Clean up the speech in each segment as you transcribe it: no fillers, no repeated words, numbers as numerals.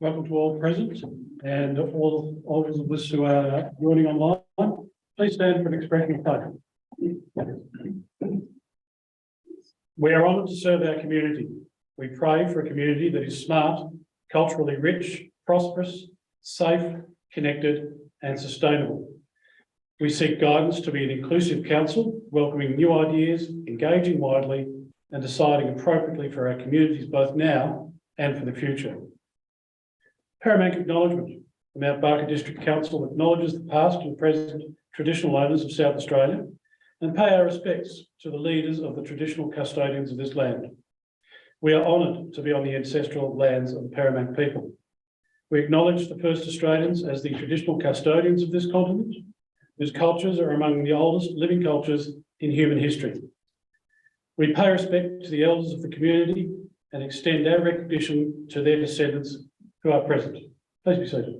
Welcome to all present and all of us who are joining online. Please stand for an expression of faith. We are honoured to serve our community. We pray for a community that is smart, culturally rich, prosperous, safe, connected and sustainable. We seek guidance to be an inclusive council, welcoming new ideas, engaging widely and deciding appropriately for our communities both now and for the future. Paramount acknowledgement. The Mount Barker District Council acknowledges the past and present traditional owners of South Australia and pay our respects to the leaders of the traditional custodians of this land. We are honoured to be on the ancestral lands of the Paramount people. We acknowledge the first Australians as the traditional custodians of this continent, whose cultures are among the oldest living cultures in human history. We pay respect to the elders of the community and extend our recognition to their descendants who are present. Please be seated.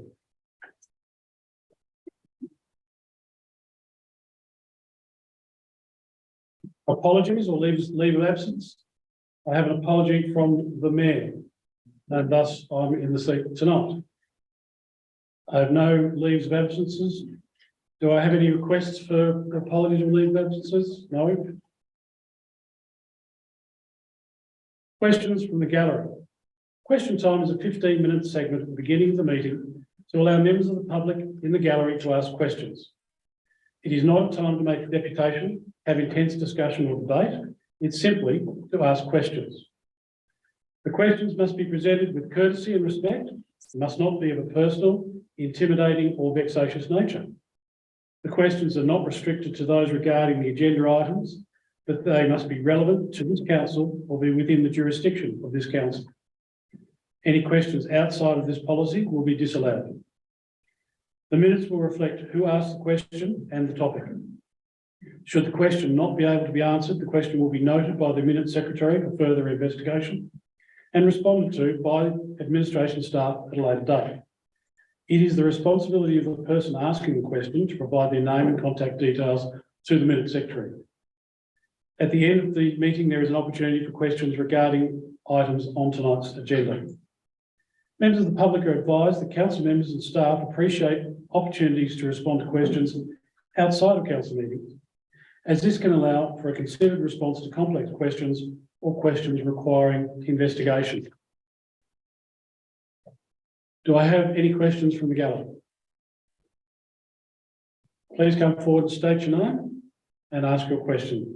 Apologies or leave of absence. I have an apology from the Mayor, and thus I'm in the seat tonight. I have no leaves of absences. Do I have any requests for apologies or leave of absences? No. Questions from the gallery. Question time is a 15-minute segment at the beginning of the meeting to allow members of the public in the gallery to ask questions. It is not a time to make a deputation, have intense discussion or debate. It's simply to ask questions. The questions must be presented with courtesy and respect. They must not be of a personal, intimidating or vexatious nature. The questions are not restricted to those regarding the agenda items, but they must be relevant to this council or be within the jurisdiction of this council. Any questions outside of this policy will be disallowed. The minutes will reflect who asked the question and the topic. Should the question not be able to be answered, the question will be noted by the Minute Secretary for further investigation and responded to by administration staff at a later date. It is the responsibility of the person asking the question to provide their name and contact details to the Minute Secretary. At the end of the meeting, there is an opportunity for questions regarding items on tonight's agenda. Members of the public are advised that council members and staff appreciate opportunities to respond to questions outside of council meetings, as this can allow for a considered response to complex questions or questions requiring investigation. Do I have any questions from the gallery? Please come forward and state your name and ask your question.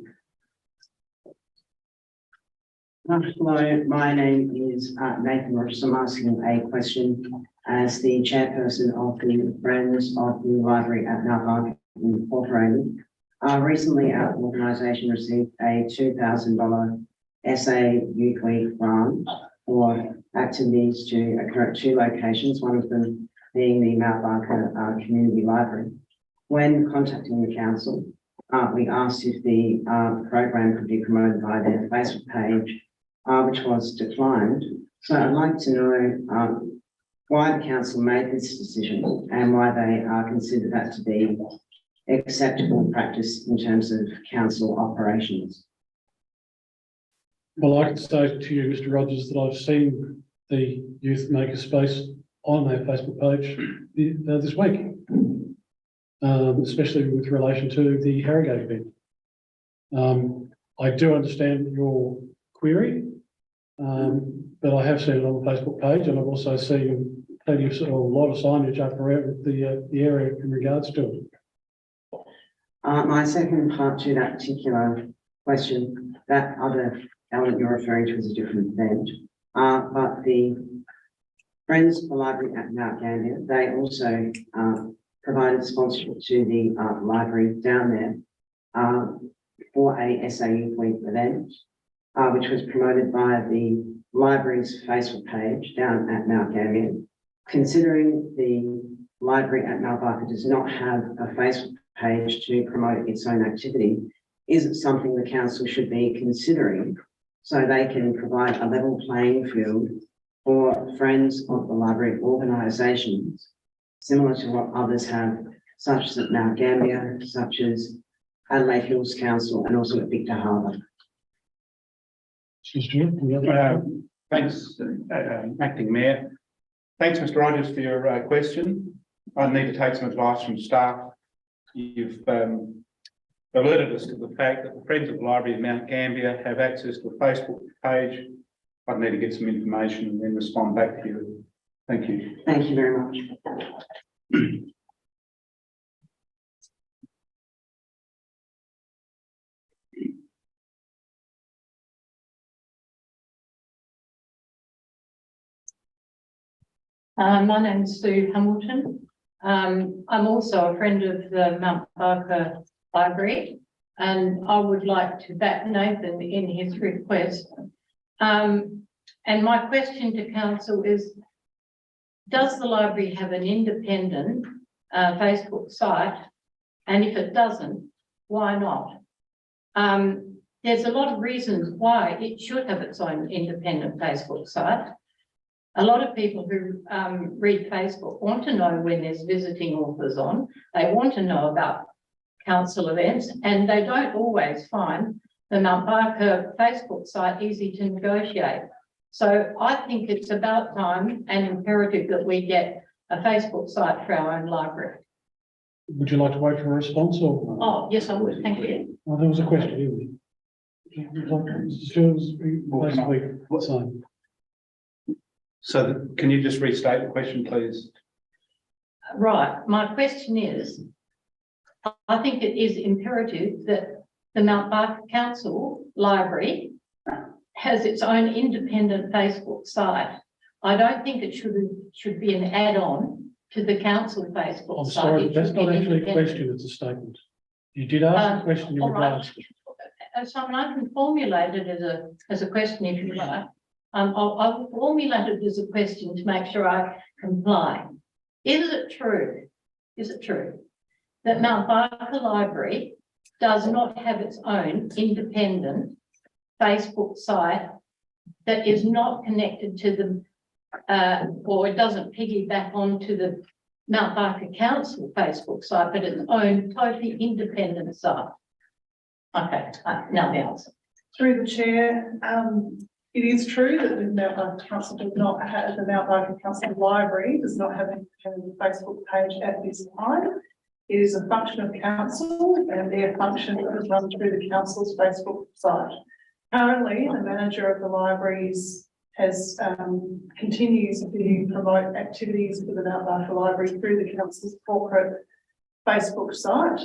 Hello, my name is Nathan Ross. I'm asking a question as the chairperson of the Friends of the Library at Mount Barker Incorporated. Recently, our organisation received a $2,000 SA Youth Week grant for activities to occur at 2 locations, one of them being the Mount Barker Community Library. When contacting the council, we asked if the program could be promoted via their Facebook page, which was declined. So I'd like to know why the council made this decision and why they consider that to be acceptable practice in terms of council operations. Well, I can say to you, Mr. Rogers, that I've seen the Youth Maker Space on their Facebook page this week, especially with relation to the Harrogate event. I do understand your query, but I have seen it on the Facebook page, and I've also seen plenty of a lot of signage up around the area in regards to it. My second part to that particular question, that other element you're referring to is a different event, but the Friends of the Library at Mount Gambier, they also provided sponsorship to the library down there for a SA Youth Week event, which was promoted by the library's Facebook page down at Mount Gambier. Considering the library at Mount Barker does not have a Facebook page to promote its own activity, is it something the council should be considering so they can provide a level playing field for Friends of the Library organisations, similar to what others have, such as at Mount Gambier, such as Adelaide Hills Council, and also at Victor Harbour? Thanks, Acting Mayor. Thanks, Mr. Rogers, for your question. I need to take some advice from staff. You've alerted us to the fact that the Friends of the Library of Mount Gambier have access to a Facebook page. I'd need to get some information and then respond back to you. Thank you. Thank you very much. My name is Sue Hamilton. I'm also a friend of the Mount Barker Library, and I would like to back Nathan in his request. And my question to council is, does the library have an independent Facebook site? And if it doesn't, why not? There's a lot of reasons why it should have its own independent Facebook site. A lot of people who read Facebook want to know when there's visiting authors on. They want to know about council events, and they don't always find the Mount Barker Facebook site easy to negotiate. So I think it's about time and imperative that we get a Facebook site for our own library. Would you like to wait for a response or? Oh, yes, I would. Thank you. Well, there was a question, didn't there? So can you just restate the question, please? Right. My question is, I think it is imperative that the Mount Barker Council Library has its own independent Facebook site. I don't think it should be an add-on to the council Facebook I'm site. sorry, It that's should be not actually a independent. question, it's a statement. You did ask a question in all right. regards to. So I can formulate it as a question if you like. I'll formulate it as a question to make sure I comply. Is it true that Mount Barker Library does not have its own independent Facebook site that is not connected to the, or it doesn't piggyback onto the Mount Barker Council Facebook site, but its own totally independent site? Okay, now the answer. Through the chair, it is true that the Mount Barker Council does not have, the Mount Barker Council Library does not have an independent Facebook page at this time. It is a function of council, and their function is run through the council's Facebook site. Currently, the manager of the libraries has continues to promote activities for the Mount Barker Library through the council's corporate Facebook site.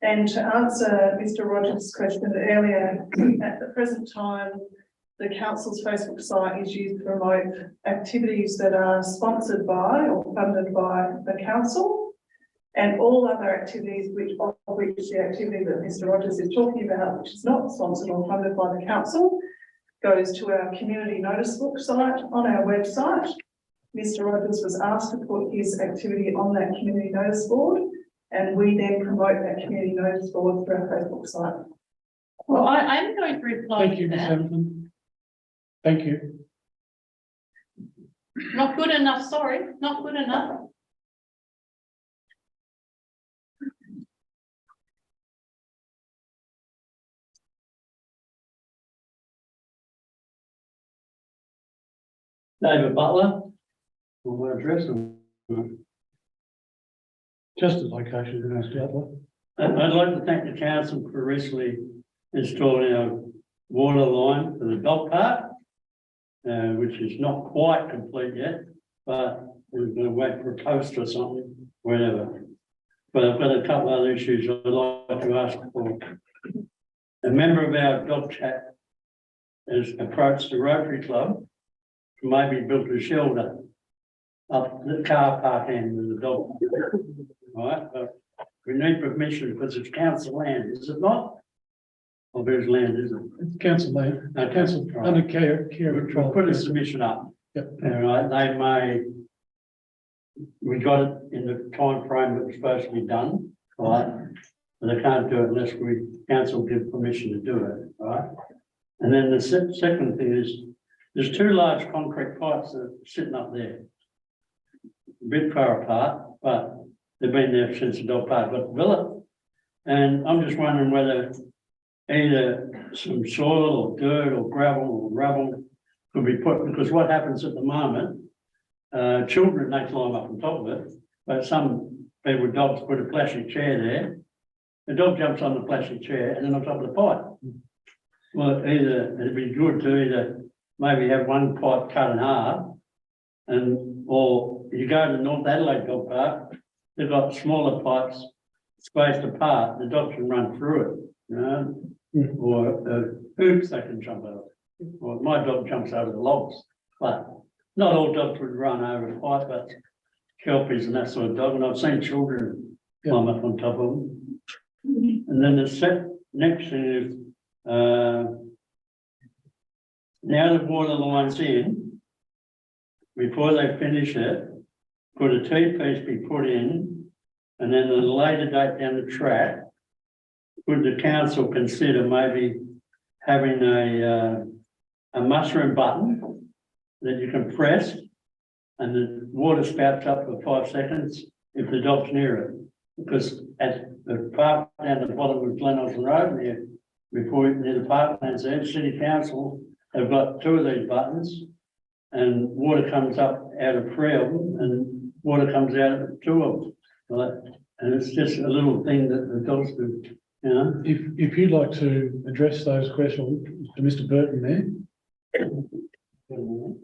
And to answer Mr. Rogers' question earlier, at the present time, the council's Facebook site is used to promote activities that are sponsored by or funded by the council, and all other activities of which the activity that Mr. Rogers is talking about, which is not sponsored or funded by the council, goes to our community notice book site on our website. Mr. Rogers was asked to put his activity on that community notice board, and we then promote that community notice board through our Facebook site. Well, I'm going to reply Thank you, to Ms. that. Hamilton. Thank you. Not good enough, sorry, not good enough. David Butler. Will my address them? Just the location, Mr. Butler. I'd like to thank the council for recently installing a water line for the dog park, which is not quite complete yet, but we're going to wait for a post or something, whatever. But I've got a couple other issues I'd like to ask for. A member of our dog chat has approached the Rotary Club to maybe build a shelter up the car park end of the dog. All right, but we need permission because it's council land, is it not? Or whose land is it? It's council land, council Right. under care We'll control. put a submission up. Yep. All right, they may. We got it in the time frame that was supposed to be done, all right? But they can't do it unless we council give permission to do it, all right? And then the second thing is, there's two large concrete pipes that are sitting up there. A bit far apart, but they've been there since the dog park got developed. And I'm just wondering whether either some soil or dirt or gravel or rubble could be put, because what happens at the moment, children, they climb up on top of it, but some people with dogs put a plastic chair there. The dog jumps on the plastic chair and then on top of the pipe. Well, it'd be good to either maybe have one pipe cut in half, or you go to North Adelaide Dog Park, they've got smaller pipes spaced apart, the dog can run through it, you know, or hoops they can jump over. Well, my dog jumps over the logs, but not all dogs would run over a pipe, but kelpies and that sort of dog, and I've seen children climb up on top of them. And then the next thing is, now the water line's in, before they finish it, could a T-piece be put in, and then at a later date down the track, could the council consider maybe having a mushroom button that you can press, and the water spouts up for 5 seconds if the dog's near it? Because at the park down the bottom of Glenelson Road there, before near the parklands there, City Council have got 2 of these buttons, and water comes up out of 3 of them, and water comes out of 2 of them. Right? And it's just a little thing that the dogs do, you know. If you'd like to address those questions to Mr. Burton there.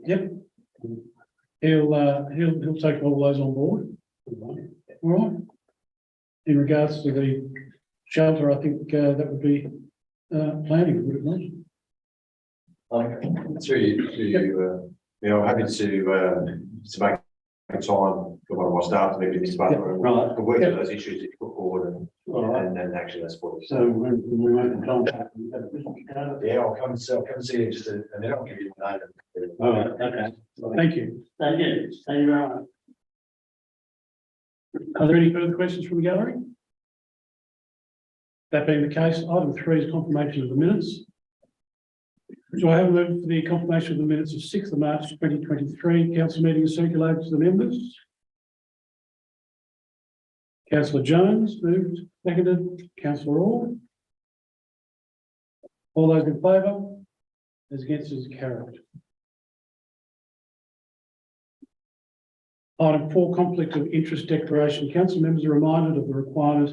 Yep. He'll take all those on board. All right. In regards to the shelter, I think that would be planning, would it not? Through you, I'm happy to make time for one of my staff to maybe this month and work through those issues that you put forward and then actually that's what it's. So when we went in contact, Yeah, I'll come and see you just and then I'll give you the name. all right, okay. Thank you. Thank you. Thank you very much. Are there any further questions from the gallery? That being the case, item 3 is confirmation of the minutes. Do I have a move for the confirmation of the minutes of 6th of March 2023 council meeting is circulated to the members? Councillor Jones moved, seconded. Councillor Orr. All those in favour? Those against is carried. Item 4, conflict of interest declaration. Council members are reminded of the requirement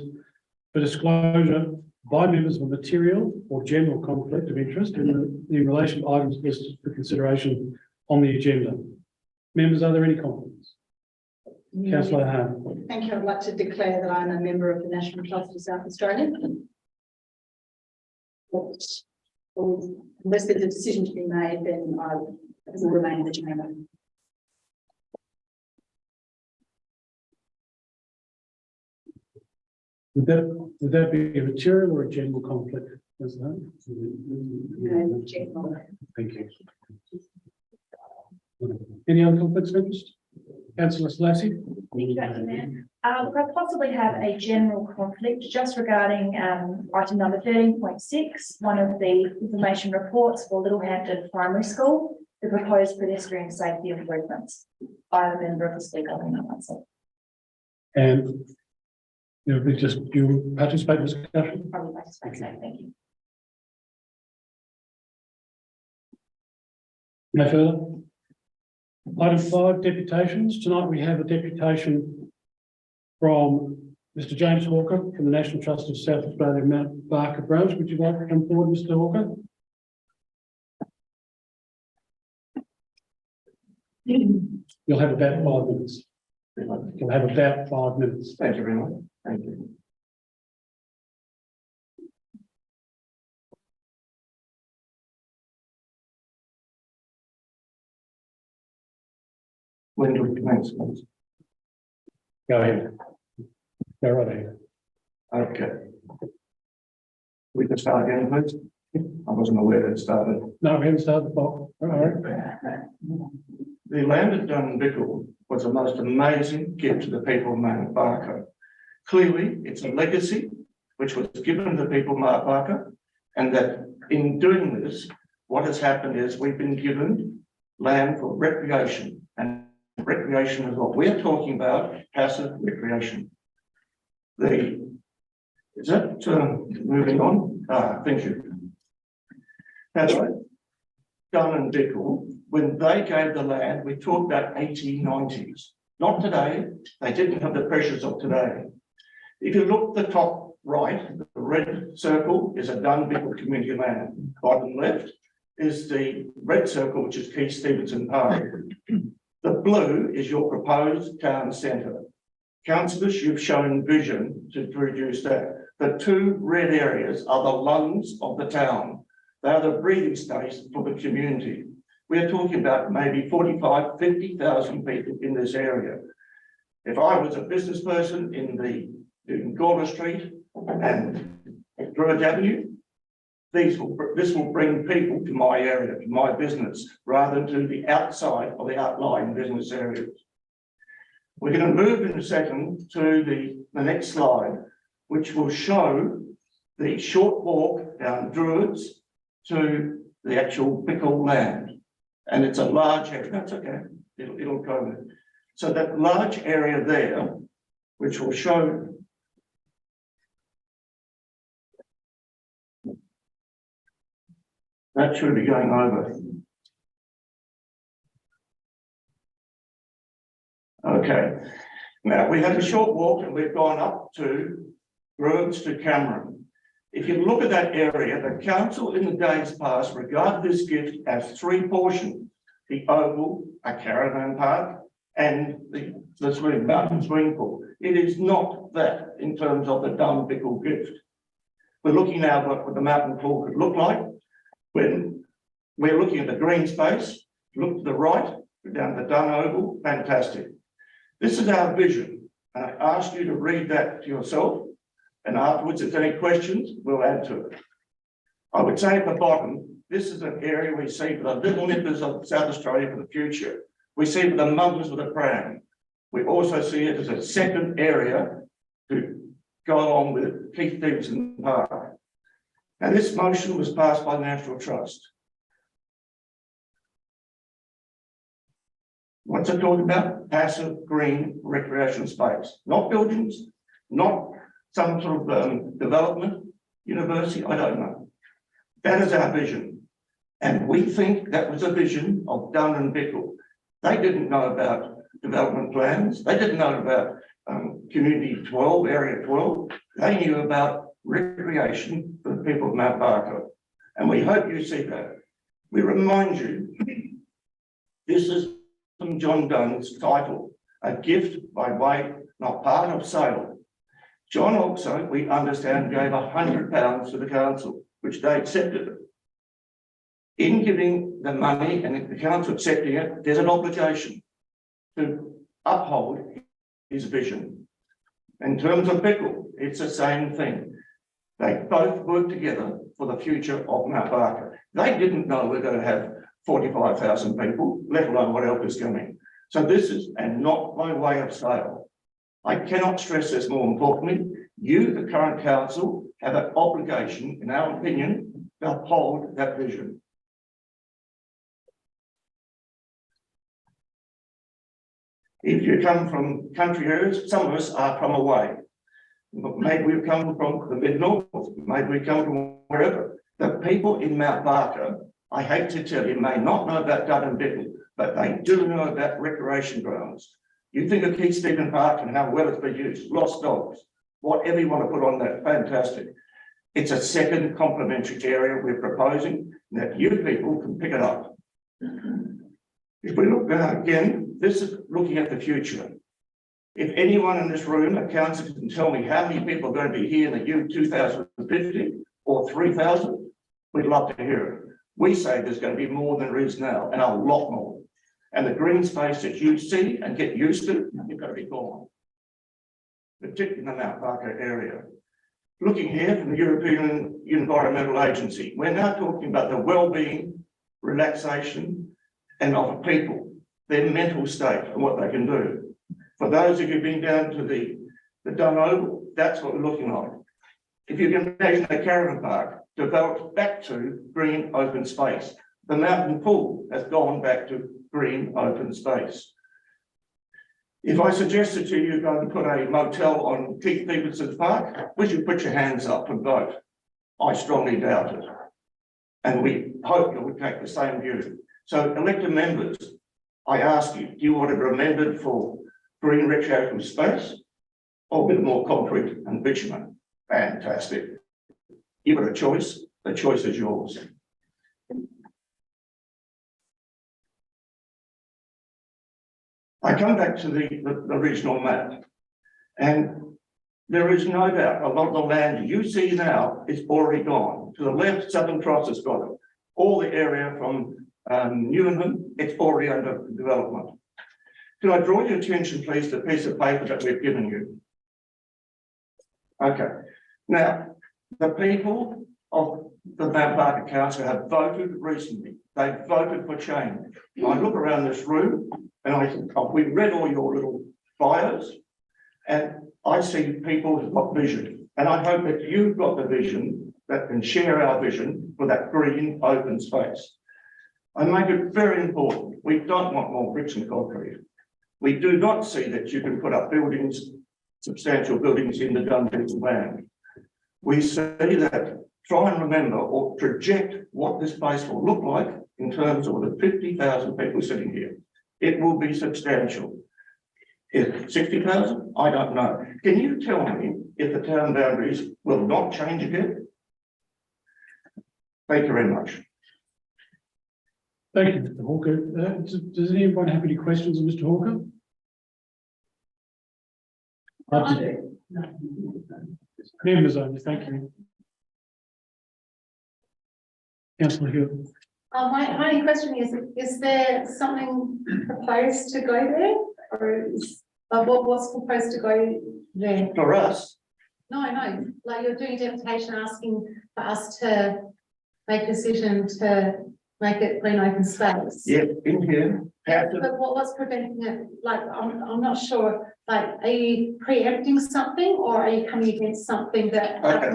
for disclosure by members of a material or general conflict of interest in relation to items listed for consideration on the agenda. Members, are there any conflicts? Councillor Hahn. Thank you. I'd like to declare that I'm a member of the National Trust of South Australia. Unless there's a decision to be made, then I will remain in the chamber. Would that be a material or a general conflict? General. Thank you. Any other conflicts of interest? Councillor Slashy. Thank you, Dr. Mayor. Look, I possibly have a general conflict just regarding item number 13.6, one of the information reports for Littlehampton Primary School, the proposed pedestrian safety improvements. I am a member of the school government myself. And you participate in discussion? Probably participate, so thank you. No further. Item 5, deputations. Tonight we have a deputation from Mr. James Hawker from the National Trust of South Australia Mount Barker branch. Would you like to come forward, Mr. Hawker? You'll have about 5 minutes. You'll have about 5 minutes. Thank you very much. Thank you. When do we commence? Go ahead. Go right ahead. Okay. We can start again, please. I wasn't aware that it started. No, we haven't started the clock. All right. The land at Dunbickle was the most amazing gift to the people of Mount Barker. Clearly, it's a legacy which was given to the people of Mount Barker, and that in doing this, what has happened is we've been given land for recreation, and recreation is what we're talking about, passive recreation. Is that moving on? Thank you. That's right. Dunn and Bickle, when they gave the land, we talked about 1890s. Not today. They didn't have the pressures of today. If you look at the top right, the red circle is a Dunn Bickle community land. Bottom left is the red circle, which is Keith Stevenson Park. The blue is your proposed town centre. Councillors, you've shown vision to produce that. The two red areas are the lungs of the town. They are the breathing space for the community. We are talking about maybe 45, 50,000 people in this area. If I was a business person in Gawler Street and Druid Avenue, this will bring people to my area, to my business, rather than to the outside of the outlying business areas. We're going to move in a second to the next slide, which will show the short walk down Druids to the actual Bickle land. And it's a large area. That's okay. It'll go there. So that large area there, which will show that should be going over. Okay. Now we had a short walk and we've gone up to Druids to Cameron. If you look at that area, the council in the days past regarded this gift as three portions: the oval, a caravan park, and the mountain swimming pool. It is not that in terms of the Dunn Bickle gift. We're looking now at what the mountain pool could look like. When we're looking at the green space, look to the right, down the Dunn Oval, fantastic. This is our vision. And I ask you to read that to yourself. And afterwards, if there's any questions, we'll add to it. I would say at the bottom, this is an area we see for the little nippers of South Australia for the future. We see for the mums with a pram. We also see it as a second area to go along with Keith Stevenson Park. And this motion was passed by the National Trust. What's it talking about? Passive green recreation space. Not buildings, not some sort of development, university, I don't know. That is our vision. And we think that was a vision of Dunn and Bickle. They didn't know about development plans. They didn't know about Community 12, Area 12. They knew about recreation for the people of Mount Barker. And we hope you see that. We remind you, this is from John Dunn's title, a gift by way, not part of sale. John also, we understand, gave £100 to the council, which they accepted. In giving the money and the council accepting it, there's an obligation to uphold his vision. In terms of Bickle, it's the same thing. They both work together for the future of Mount Barker. They didn't know we're going to have 45,000 people, let alone what else is coming. So this is, and not by way of sale. I cannot stress this more importantly. You, the current council, have an obligation, in our opinion, to uphold that vision. If you come from country areas, some of us are from away. Maybe we've come from the mid-north, maybe we come from wherever. The people in Mount Barker, I hate to tell you, may not know about Dunn and Bickle, but they do know about recreation grounds. You think of Keith Stevenson Park and how well it's been used, lost dogs, whatever you want to put on that, fantastic. It's a second complementary area we're proposing that you people can pick it up. If we look again, this is looking at the future. If anyone in this room, a councillor, can tell me how many people are going to be here in the year 2050 or 3,000, we'd love to hear it. We say there's going to be more than there is now, and a lot more. And the green space that you see and get used to, you've got to be gone, particularly in the Mount Barker area. Looking here from the European Environmental Agency, we're now talking about the well-being, relaxation, and of people, their mental state and what they can do. For those of you who've been down to the Dunn Oval, that's what we're looking like. If you can imagine a caravan park developed back to green open space, the mountain pool has gone back to green open space. If I suggested to you go and put a motel on Keith Stevenson Park, would you put your hands up and vote? I strongly doubt it. And we hope you would take the same view. So elected members, I ask you, do you want to be remembered for green recreational space or a bit more concrete and bitumen? Fantastic. You've got a choice. The choice is yours. I come back to the regional map, and there is no doubt a lot of the land you see now is already gone. To the left, Southern Cross has got it. All the area from Newham, it's already under development. Can I draw your attention, please, to the piece of paper that we've given you? Okay. Now, the people of the Mount Barker Council have voted recently. They've voted for change. I look around this room and we've read all your little bios, and I see people who've got vision. And I hope that you've got the vision that can share our vision for that green open space. I make it very important. We don't want more bricks and concrete. We do not see that you can put up buildings, substantial buildings in the Dunedin land. We see that, try and remember or project what this place will look like in terms of the 50,000 people sitting here. It will be substantial. If 60,000, I don't know. Can you tell me if the town boundaries will not change again? Thank you very much. Thank you, Mr. Hawker. Does anyone have any questions of Mr. Hawker? I do. Members only, thank you. Councillor Hill. My only question is there something proposed to go there? Or is, what's proposed to go there? For us, No, like you're doing a deputation asking for us to make a decision to make it green open space. yeah, in here, But what's preventing it? Like, I'm not sure, like, are you preempting something or are you coming against something that? okay,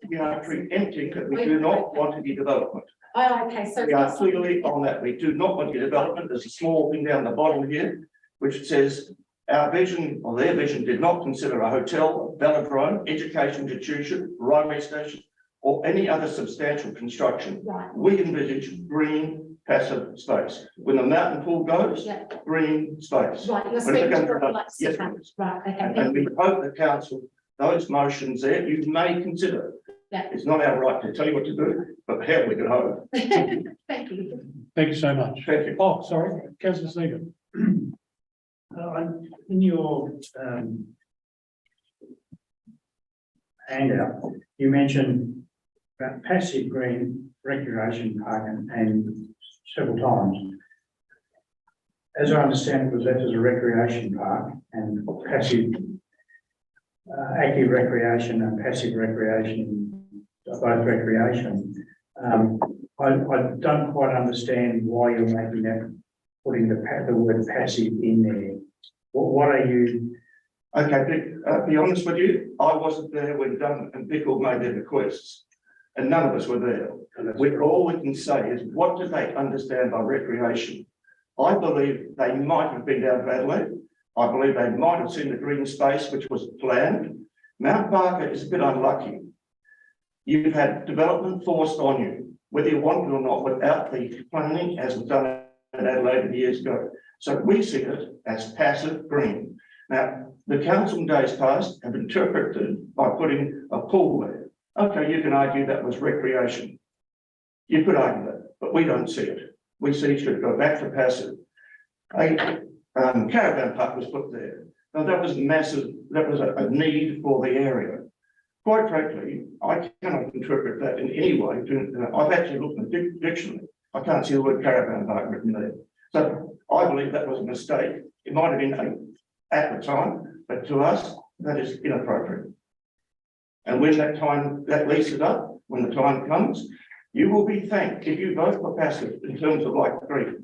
we are preempting that we do not want any development. Oh, okay, so. We are clearly on that. We do not want any development. There's a small thing down the bottom here, which says our vision or their vision did not consider a hotel, velodrome, education institution, railway station, or any other substantial construction. Right. We envisage green passive space. When the mountain pool goes, Yeah. green space. Right, you're When it speaking becomes to redundant, like, yes, okay, please. right, okay. And thank we you. hope the council, those motions there, you may consider. Yeah. It's not our right to tell you what to do, but hell, we could hope. Thank you. Thank you so much. Thank you. Oh, sorry, Councillor Seager. In your handout, you mentioned about passive green recreation park and several times. As I understand, it was left as a recreation park and passive, active recreation and passive recreation are both recreation. I don't quite understand why you're making that, putting the word passive in there. What are you? Okay, be honest with you, I wasn't there when Dunn and Bickle made their requests, and none of us were there. All we can say is, what do they understand by recreation? I believe they might have been down to Adelaide. I believe they might have seen the green space, which was planned. Mount Barker is a bit unlucky. You've had development forced on you, whether you want it or not, without the planning as was done in Adelaide years ago. So we see it as passive green. Now, the council in days past have interpreted by putting a pool there. Okay, you can argue that was recreation. You could argue that, but we don't see it. We see it should go back to passive. A caravan park was put there. Now that was massive, that was a need for the area. Quite frankly, I cannot interpret that in any way. I've actually looked in the dictionary. I can't see the word caravan park written there. So I believe that was a mistake. It might have been at the time, but to us, that is inappropriate. And when that lease is up, when the time comes, you will be thanked. If you vote for passive in terms of like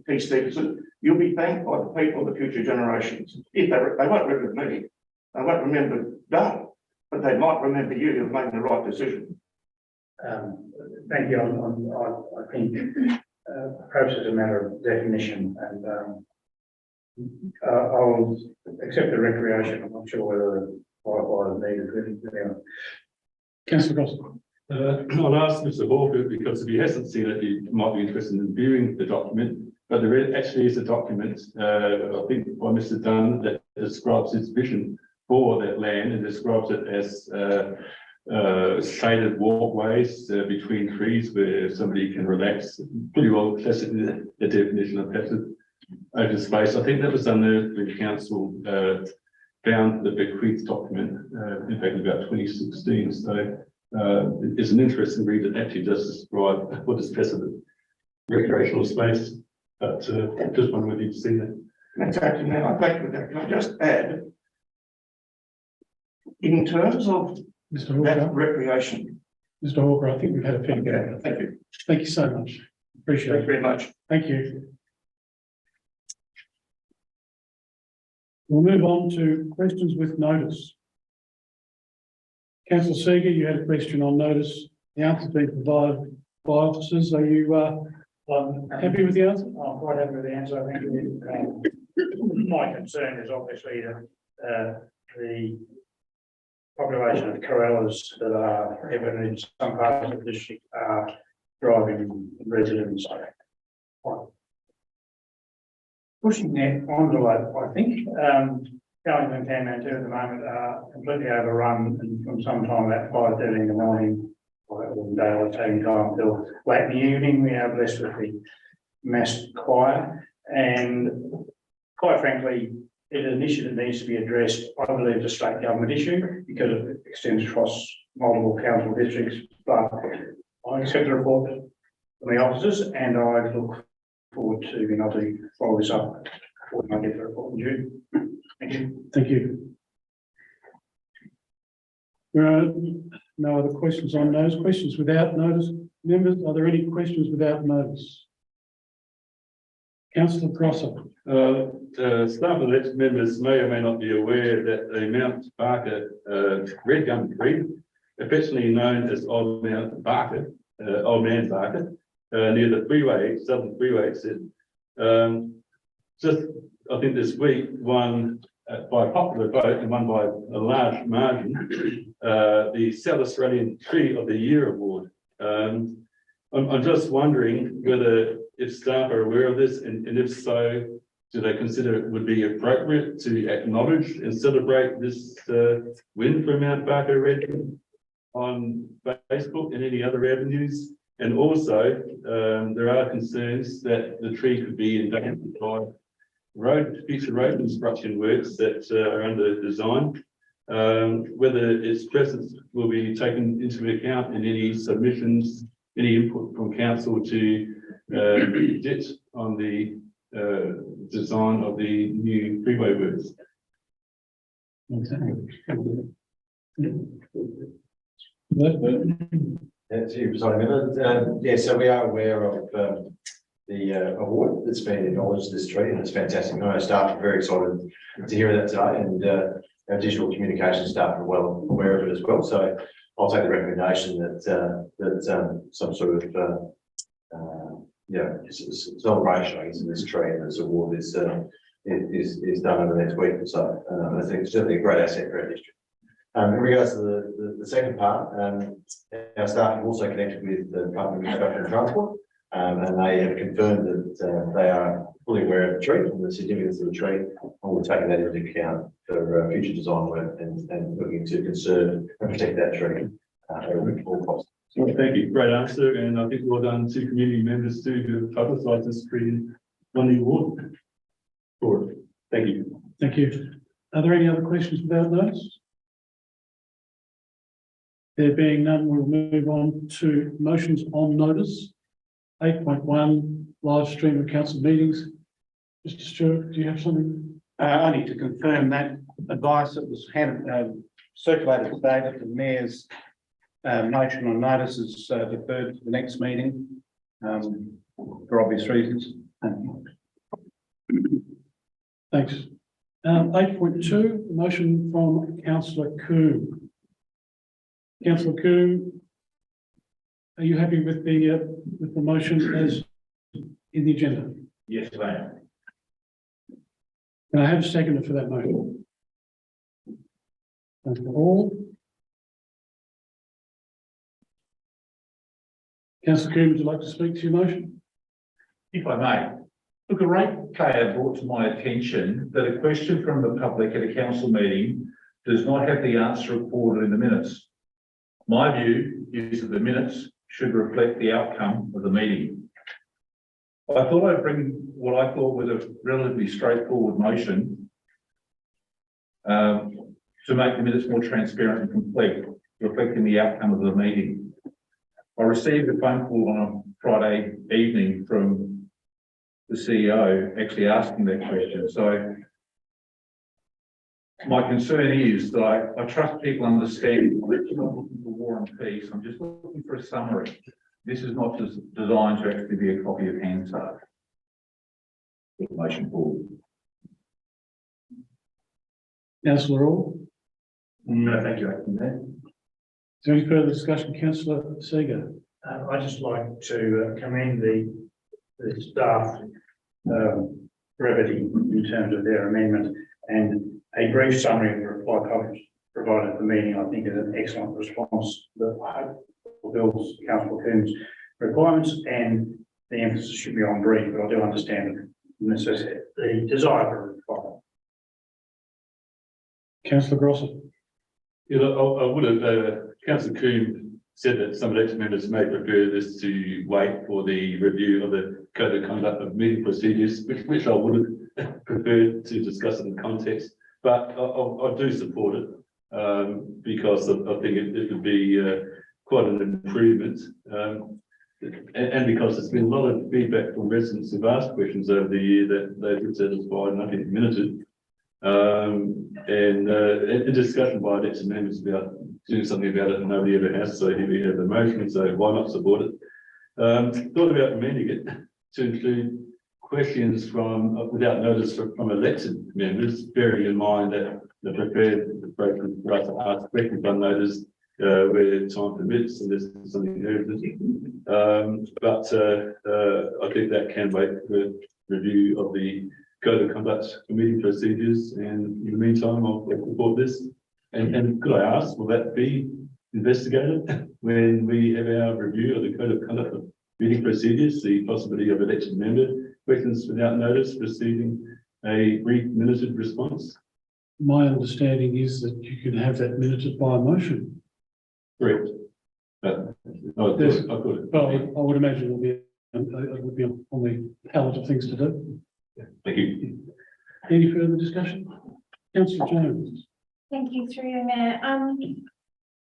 P. Stevenson, you'll be thanked by the people of the future generations. If they won't remember me, they won't remember Dunn, but they might remember you of making the right decision. Thank you. I think perhaps it's a matter of definition, and I'll accept the recreation. I'm not sure whether I needed really. Councillor Goss. I'll ask Mr. Hawker, because if he hasn't seen it, he might be interested in viewing the document. But there actually is a document, I think by Mr. Dunn, that describes his vision for that land and describes it as shaded walkways between trees where somebody can relax. Pretty well classically the definition of passive open space. I think that was done when the council found the bequeath document, in fact, about 2016. So it's an interesting read that actually does describe what is passive recreational space. But just wondering whether you've seen that. Exactly. Now, thank you for that. Can I just add, in terms of Mr. that Hawker, recreation? Mr. Hawker, I think we've had a fair go. Thank you. Thank you so much. Appreciate Thank it. you very much. Thank you. We'll move on to questions with notice. Councillor Seager, you had a question on notice. The answer's been provided by officers. Are you happy with the answer? I'm quite happy with the answer. I think my concern is obviously that the population of Corellas that are evident in some parts of the district are driving residents. Pushing that envelope, I think. Going and Kanmantoo at the moment are completely overrun, and from some time about 5:30 in the morning, or daylight saving time till late in the evening, we are blessed with the mass choir. And quite frankly, it is an issue that needs to be addressed. I believe it's a state government issue because it extends across multiple council districts. But I accept the report from the officers, and I look forward to being able to follow this up when I get the report in June. Thank you. Thank you. There are no other questions on those. Questions without notice. Members, are there any questions without notice? Councillor Grosser. Staff and elected members may or may not be aware that the Mount Barker red gum tree, affectionately known as Old Man Barker, near the freeway, Southern Freeway exit, just I think this week won by popular vote and won by a large margin the South Australian Tree of the Year award. I'm just wondering whether if staff are aware of this, and if so, do they consider it would be appropriate to acknowledge and celebrate this win for Mount Barker Red on Facebook and any other avenues? And also, there are concerns that the tree could be endangered by future road construction works that are under design. Whether its presence will be taken into account in any submissions, any input from council to DIT on the design of the new freeway works. That's you, Presiding Member. Yeah, so we are aware of the award that's been acknowledged this tree, and it's fantastic. I know staff are very excited to hear that today, and our digital communication staff are well aware of it as well. So I'll take the recommendation that some sort of celebration, I guess, of this tree and this award is done over the next week or so. I think it's certainly a great asset for our district. In regards to the second part, our staff have also connected with the Department of Construction and Transport, and they have confirmed that they are fully aware of the tree and the significance of the tree, and we're taking that into account for future design work and looking to conserve and protect that tree at all costs. Well, thank you, great answer, and I think well done to community members too who have publicised this tree and won the award for it. Thank you. Thank you. Are there any other questions without notice? There being none, we'll move on to motions on notice. 8.1, live stream of council meetings. Mr. Stewart, do you have something? I need to confirm that advice that was circulated today that the mayor's motion on notice is deferred to the next meeting for obvious reasons. Thanks. 8.2, motion from Councillor Koo. Councillor Koo, are you happy with the motion as in the agenda? Yes, ma'am. Can I have a seconder for that motion? Councillor Hall. Councillor Coombe, would you like to speak to your motion? If I may, look, a ratepayer brought to my attention that a question from the public at a council meeting does not have the answer recorded in the minutes. My view is that the minutes should reflect the outcome of the meeting. I thought I'd bring what I thought was a relatively straightforward motion to make the minutes more transparent and complete, reflecting the outcome of the meeting. I received a phone call on a Friday evening from the CEO actually asking that question. So my concern is that I trust people understand I'm not looking for war and peace. I'm just looking for a summary. This is not just designed to actually be a copy of Hansard. Motion forward. Councillor Orr, No, thank you, Acting Mayor. is there any further discussion? Councillor Seager. I'd just like to commend the staff brevity in terms of their amendment, and a brief summary of the reply coverage provided at the meeting, I think, is an excellent response that fulfills Councillor Coombe's requirements, and the emphasis should be on brief, but I do understand the desire for reply. Councillor Grosser. Yeah, I would have, Councillor Coombe said that some election members may prefer this to wait for the review of the code of conduct of meeting procedures, which I would have preferred to discuss in context, but I do support it because I think it would be quite an improvement. And because there's been a lot of feedback from residents who've asked questions over the year that they've been satisfied and I think minuted. And a discussion by election members about doing something about it and nobody ever has, so here we have the motion, so why not support it? Thought about amending it to include questions from without notice from elected members, bearing in mind that the preferred approach for us to ask questions unnoticed where time permits and there's something urgent. But I think that can wait for review of the code of conduct for meeting procedures, and in the meantime I'll support this. And could I ask, will that be investigated when we have our review of the code of conduct of meeting procedures, the possibility of election member questions without notice receiving a brief minuted response? My understanding is that you can have that minuted by a motion. Correct. But I could. Well, I would imagine it would be on the palette of things to do. Thank you. Any further discussion? Councillor Jones. Thank you, through you, Mayor.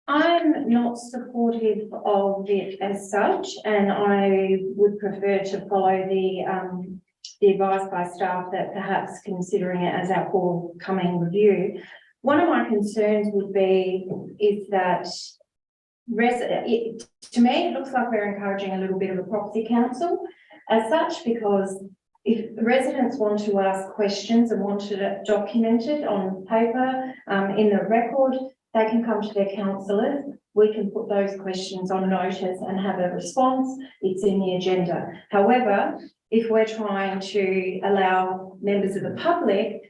I'm not supportive of it as such, and I would prefer to follow the advice by staff that perhaps considering it as our forthcoming review. One of my concerns would be is that to me, it looks like we're encouraging a little bit of a proxy council as such, because if residents want to ask questions and want it documented on paper in the record, they can come to their councillors. We can put those questions on notice and have a response. It's in the agenda. However, if we're trying to allow members of the public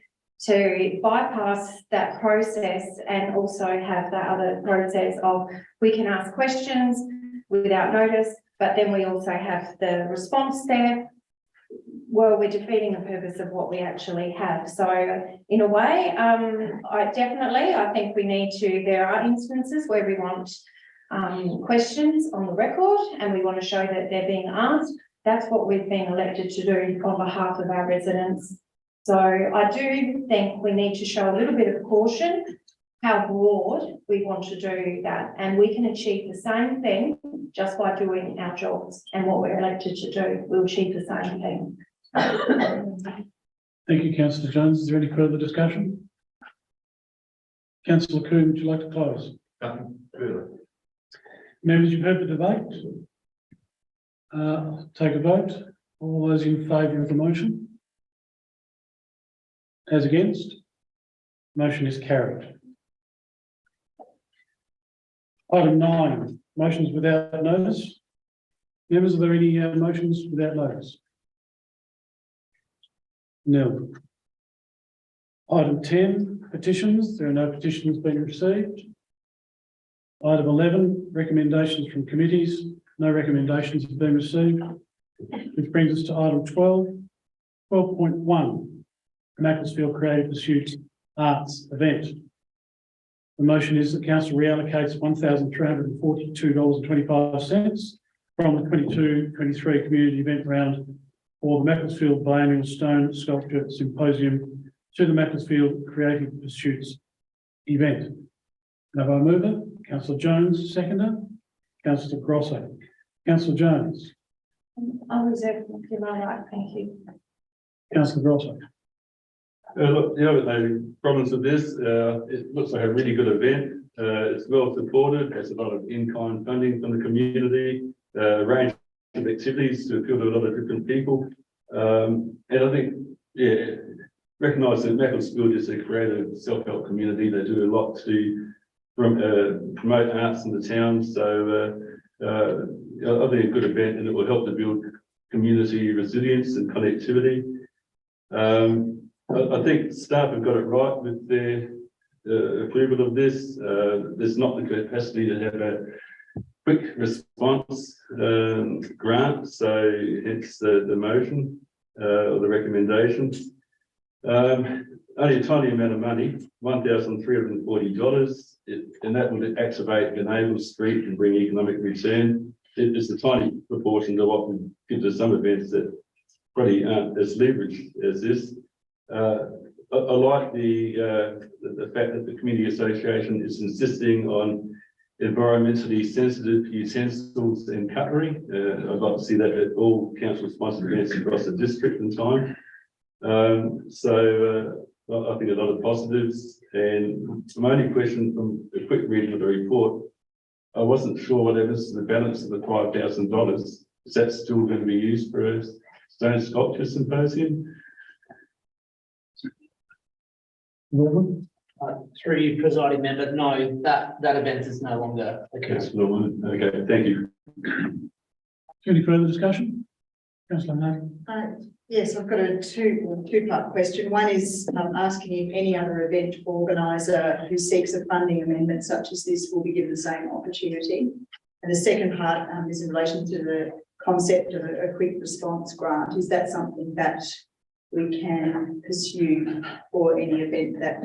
to bypass that process and also have that other process of we can ask questions without notice, but then we also have the response there, well, we're defeating the purpose of what we actually have. So in a way, I think we need to, there are instances where we want questions on the record and we want to show that they're being asked. That's what we've been elected to do on behalf of our residents. So I do think we need to show a little bit of caution how broad we want to do that, and we can achieve the same thing just by doing our jobs and what we're elected to do. We'll achieve the same thing. Thank you, Councillor Jones. Is there any further discussion? Councillor Coombe, would you like to close? Members, you've heard the debate. Take a vote. All those in favour of the motion? As against? Motion is carried. Item 9, motions without notice. Members, are there any motions without notice? No. Item 10, petitions. There are no petitions being received. Item 11, recommendations from committees. No recommendations have been received, which brings us to item 12.1, Macclesfield Creative Pursuits Arts Event. The motion is that council reallocates $1,342.25 from the 22-23 community event round for the Macclesfield Biennial Stone Sculpture Symposium to the Macclesfield Creative Pursuits event. Have I mover? Councillor Jones, seconder. Councillor Grosso. Councillor Jones. I'll reserve my right, thank you. Councillor Grosso. Look, you know, no problems with this. It looks like a really good event. It's well supported. There's a lot of in-kind funding from the community, a range of activities to appeal to a lot of different people. And I think, yeah, recognise that Macclesfield is a creative self-help community. They do a lot to promote arts in the town. So I think a good event, and it will help to build community resilience and connectivity. I think staff have got it right with their approval of this. There's not the capacity to have a quick response grant, so hence the motion or the recommendation. Only a tiny amount of money, $1,340, and that would activate Enable Street and bring economic return. It's a tiny proportion of what we give to some events that probably aren't as leveraged as this. I like the fact that the community association is insisting on environmentally sensitive utensils and cutlery. I'd like to see that at all council sponsored events across the district in time. I think a lot of positives, and my only question from a quick reading of the report, I wasn't sure whatever is the balance of the $5,000. Is that still going to be used for a stone sculpture symposium? Through you, presiding member, no, that event is no longer occurring. Okay, thank you. Any further discussion? Councillor Martin. Yes, I've got a two-part question. One is asking if any other event organiser who seeks a funding amendment such as this will be given the same opportunity. And the second part is in relation to the concept of a quick response grant. Is that something that we can pursue for any event that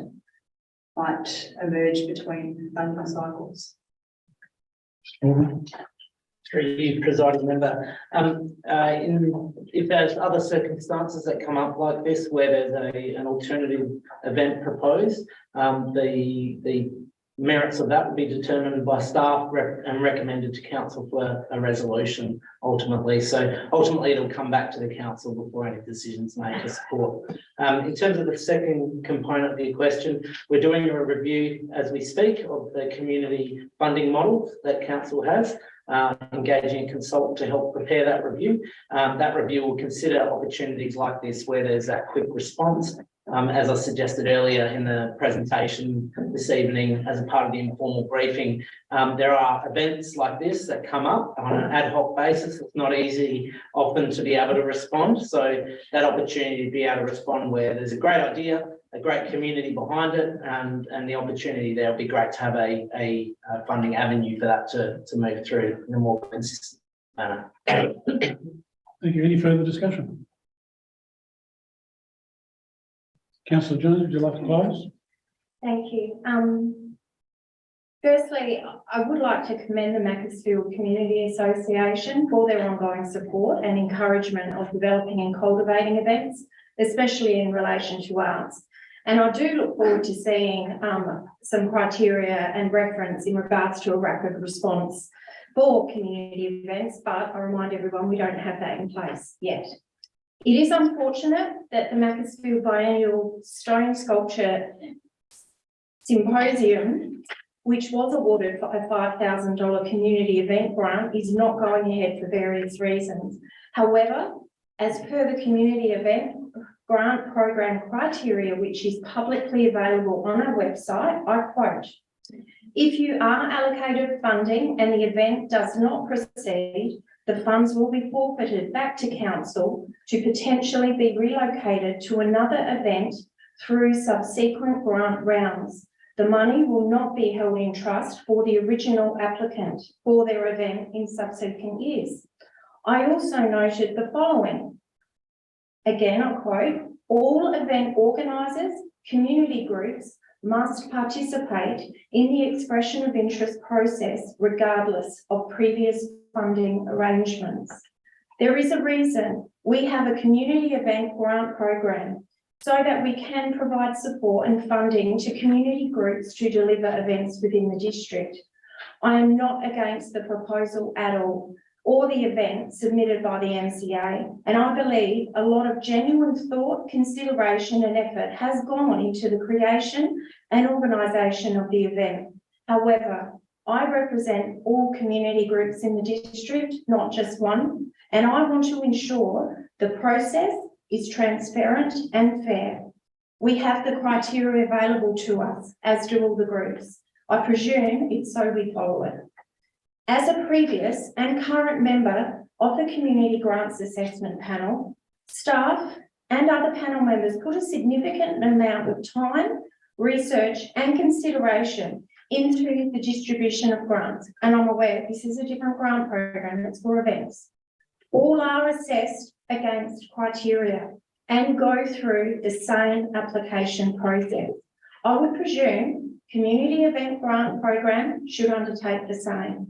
might emerge between funding cycles? Through you, presiding member, if there's other circumstances that come up like this where there's an alternative event proposed, the merits of that will be determined by staff and recommended to council for a resolution ultimately. So ultimately it'll come back to the council before any decisions made to support. In terms of the second component of your question, we're doing a review as we speak of the community funding model that council has. Engaging a consultant to help prepare that review. That review will consider opportunities like this where there's that quick response. As I suggested earlier in the presentation this evening as a part of the informal briefing, there are events like this that come up on an ad hoc basis. It's not easy often to be able to respond. So that opportunity to be able to respond where there's a great idea, a great community behind it, and the opportunity there will be great to have a funding avenue for that to move through in a more consistent manner. Thank you. Any further discussion? Councillor Jones, would you like to close? Thank you. Firstly, I would like to commend the Macclesfield Community Association for their ongoing support and encouragement of developing and cultivating events, especially in relation to arts. And I do look forward to seeing some criteria and reference in regards to a rapid response for community events, but I remind everyone we don't have that in place yet. It is unfortunate that the Macclesfield Biennial Stone Sculpture Symposium, which was awarded for a $5,000 community event grant, is not going ahead for various reasons. However, as per the community event grant program criteria, which is publicly available on our website, I quote, "If you are allocated funding and the event does not proceed, the funds will be forfeited back to council to potentially be relocated to another event through subsequent grant rounds. The money will not be held in trust for the original applicant for their event in subsequent years. I also noted the following. Again, I quote, all event organisers, community groups must participate in the expression of interest process regardless of previous funding arrangements. There is a reason we have a community event grant program so that we can provide support and funding to community groups to deliver events within the district. I am not against the proposal at all or the event submitted by the MCA, and I believe a lot of genuine thought, consideration and effort has gone into the creation and organisation of the event. However, I represent all community groups in the district, not just one, and I want to ensure the process is transparent and fair. We have the criteria available to us, as do all the groups. I presume it's so we follow it. As a previous and current member of the Community Grants Assessment Panel, staff and other panel members put a significant amount of time, research and consideration into the distribution of grants. And I'm aware this is a different grant program, it's for events. All are assessed against criteria and go through the same application process. I would presume Community Event Grant Program should undertake the same.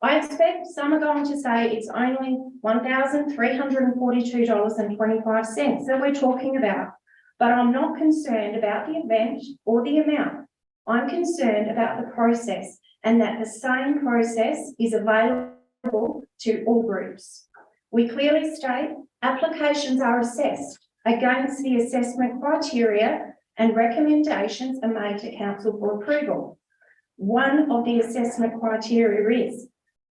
I expect some are going to say it's only $1,342.25 that we're talking about, but I'm not concerned about the event or the amount. I'm concerned about the process and that the same process is available to all groups. We clearly state applications are assessed against the assessment criteria and recommendations are made to council for approval. One of the assessment criteria is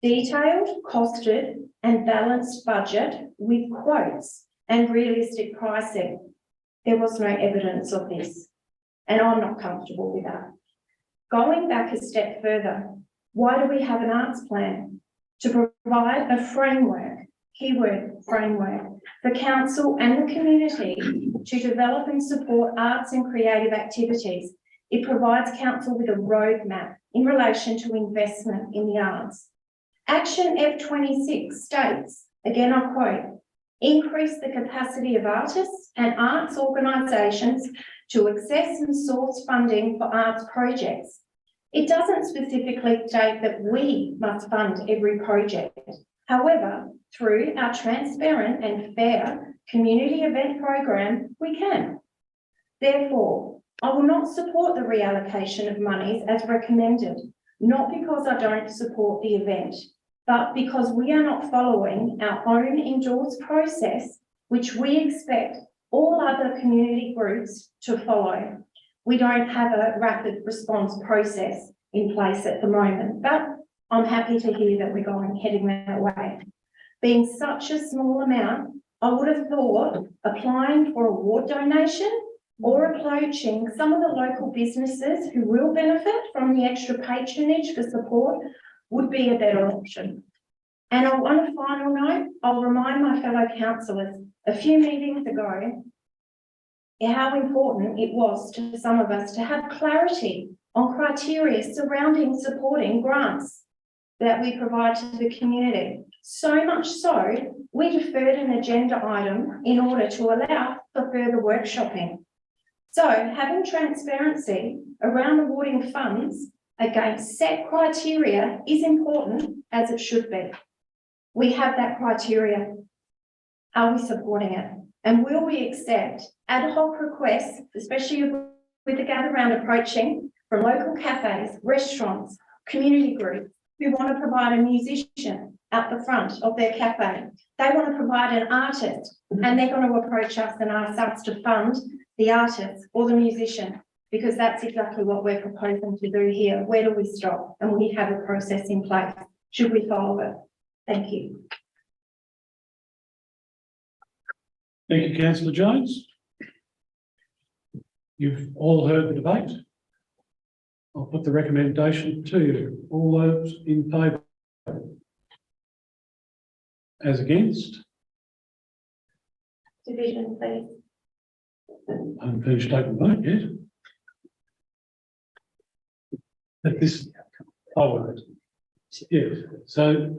detailed, costed and balanced budget with quotes and realistic pricing. There was no evidence of this, and I'm not comfortable with that. Going back a step further, why do we have an arts plan? To provide a framework, keyword framework, for council and the community to develop and support arts and creative activities. It provides council with a roadmap in relation to investment in the arts. Action F26 states, again I quote, increase the capacity of artists and arts organisations to access and source funding for arts projects. It doesn't specifically state that we must fund every project. However, through our transparent and fair community event program, we can. Therefore, I will not support the reallocation of monies as recommended, not because I don't support the event, but because we are not following our own endorsed process, which we expect all other community groups to follow. We don't have a rapid response process in place at the moment, but I'm happy to hear that we're heading that way. Being such a small amount, I would have thought applying for award donation or approaching some of the local businesses who will benefit from the extra patronage for support would be a better option. And on a final note, I'll remind my fellow councillors a few meetings ago how important it was to some of us to have clarity on criteria surrounding supporting grants that we provide to the community. So much so, we deferred an agenda item in order to allow for further workshopping. So having transparency around awarding funds against set criteria is important, as it should be. We have that criteria. Are we supporting it? And will we accept ad hoc requests, especially with the gather round approaching, from local cafes, restaurants, community groups who want to provide a musician at the front of their cafe? They want to provide an artist and they're going to approach us and ask us to fund the artist or the musician, because that's exactly what we're proposing to do here. Where do we stop? And we have a process in place. Should we follow it? Thank you. Thank you, Councillor Jones. You've all heard the debate. I'll put the recommendation to you. All those in favour? As against? Division, please. Unfinished open vote yet. That this, oh, yes, so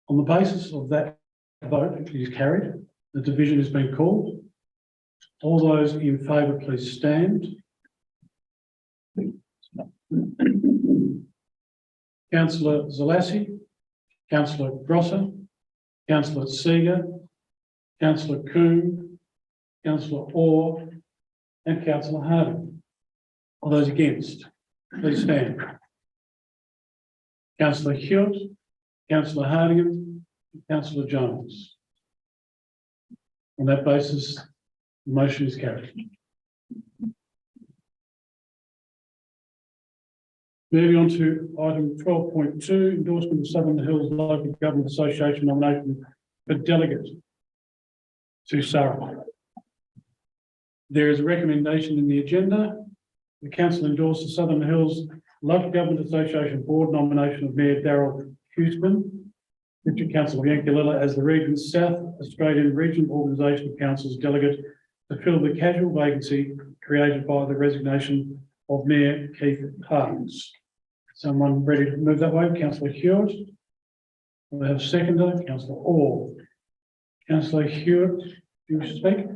on the basis of that vote, it is carried, the division has been called. All those in favour, please stand. Councillor Zalassi, Councillor Grosser, Councillor Seager, Councillor Coombe, Councillor Orr, and Councillor Harding. All those against, please stand. Councillor Hewitt, Councillor Hardingham, Councillor Jones. On that basis, the motion is carried. Moving on to item 12.2, endorsement of Southern Hills Local Government Association nomination for delegate to Surrey. There is a recommendation in the agenda. The council endorses Southern Hills Local Government Association Board nomination of Mayor Darryl Huseman, District Councillor Yankalilla as the region's South Australian Regional Organisation of Councils delegate to fill the casual vacancy created by the resignation of Mayor Keith Parkes. Someone ready to move that way? Councillor Hewitt. We have seconder, Councillor Orr. Councillor Hewitt, do you wish to speak?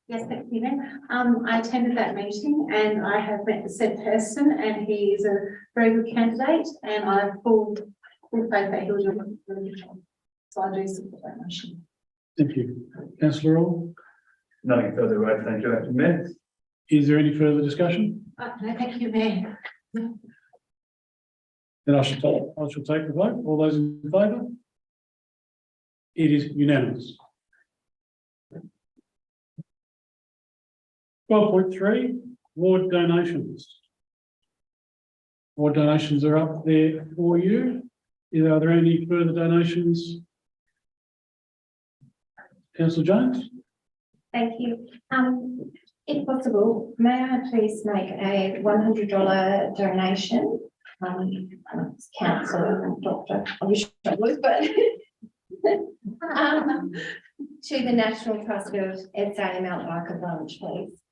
Yes, thank you, Mayor. I attended that meeting and I have met the said person and he is a very good candidate and I have full faith that he'll do a really good job. So I do support that motion. Thank you. Councillor Orr. Nothing further, right? Thank you, Acting Mayor. Is there any further discussion? No, thank you, Mayor. Then I shall take the vote. All those in favour? It is unanimous. 12.3, ward donations. Ward donations are up there for you. Are there any further donations? Councillor Jones? Thank you. If possible, may I please make a $100 donation? Councillor and Doctor, I wish I was, but to the National Trust of SA Mount Barker Branch, please.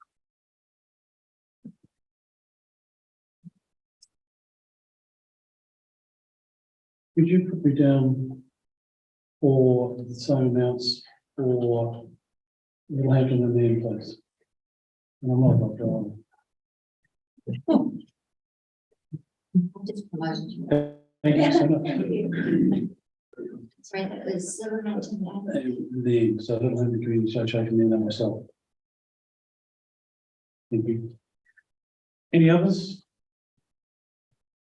Could you put me down for the same amounts for Littlehampton and the place? And I'm not Dr. Allen. Thank you so much. Sorry, that was so romantic. The so Littlehampton Community Association and myself. Thank you. Any others?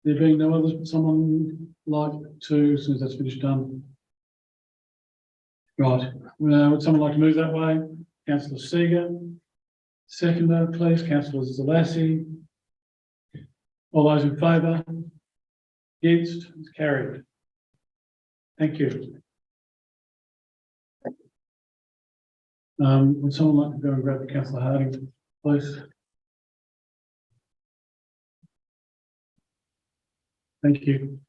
There being no others, would someone like to, as soon as that's finished done? Right, would someone like to move that way? Councillor Seager. Seconder, please, Councillor Zalassi. All those in favour? Against? It's carried. Thank you. Would someone like to go and grab Councillor Harding, please? Thank you.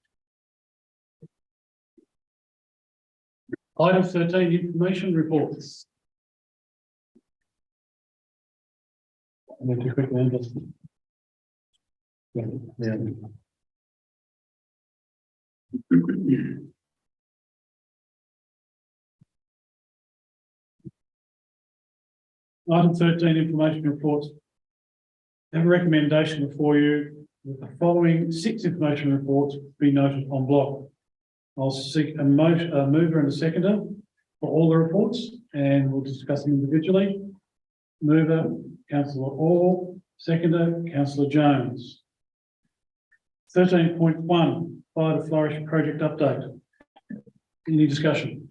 Item 13, information reports. I need to quickly end this. Yeah. Item 13, information reports. I have a recommendation before you that the following 6 information reports be noted on block. I'll seek a mover and a seconder for all the reports and we'll discuss them individually. Mover, Councillor Orr, seconder, Councillor Jones. 13.1, Fire to Flourish project update. Any discussion?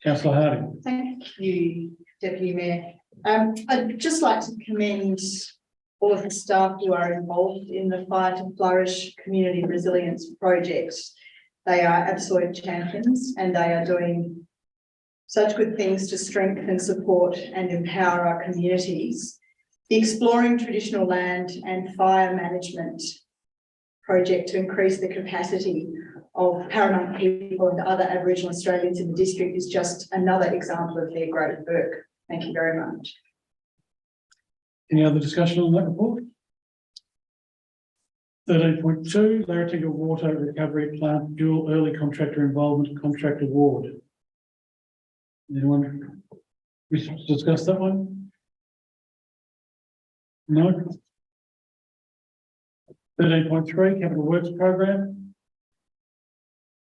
Councillor Harding. Thank you, Deputy Mayor. I'd just like to commend all of the staff who are involved in the Fire to Flourish Community Resilience Project. They are absolute champions and they are doing such good things to strengthen, support and empower our communities. The Exploring Traditional Land and Fire Management project to increase the capacity of Paramount people and other Aboriginal Australians in the district is just another example of their great work. Thank you very much. Any other discussion on that report? 13.2, Laratinga Water Recovery Plant Dual Early Contractor Involvement Contract Award. Anyone wish to discuss that one? No? 13.3, Capital Works Program.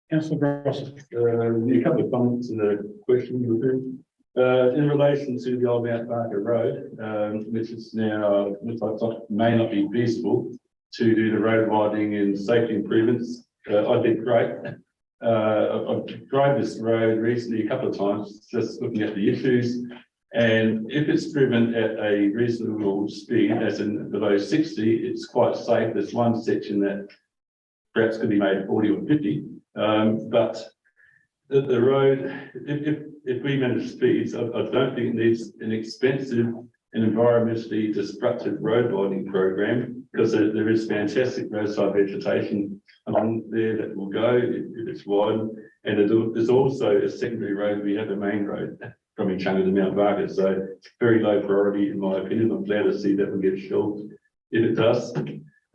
Councillor Gross. A couple of comments and a question. In relation to the Old Mount Barker Road, which is now, looks like it may not be feasible to do the road widening and safety improvements. I think great. I've driven this road recently a couple of times, just looking at the issues. And if it's driven at a reasonable speed, as in below 60, it's quite safe. There's one section that perhaps could be made 40 or 50. But the road, if we manage speeds, I don't think it needs an expensive and environmentally destructive road widening program, because there is fantastic roadside vegetation along there that will go if it's wide. And there's also a secondary road. We have a main road from Echunga to Mount Barker, so very low priority in my opinion. I'm glad to see that will get shelved if it does.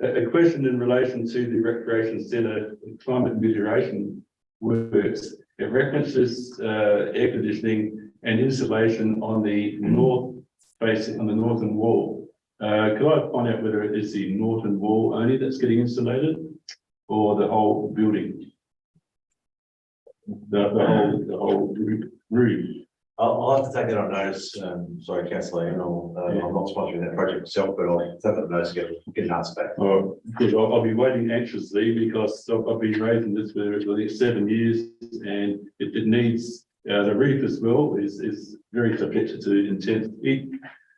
A question in relation to the recreation centre climate amelioration works. It references air conditioning and insulation on the north facing, on the northern wall. Could I find out whether it is the northern wall only that's getting insulated, or the whole building? The whole roof. I'll have to take that on notice. Sorry, Councillor, and I'm not sponsoring that project myself, but I'll take that on notice, get an answer back. Oh, good. I'll be waiting anxiously, because I've been raising this for at least 7 years, and it needs the roof as well is very subjected to intense heat.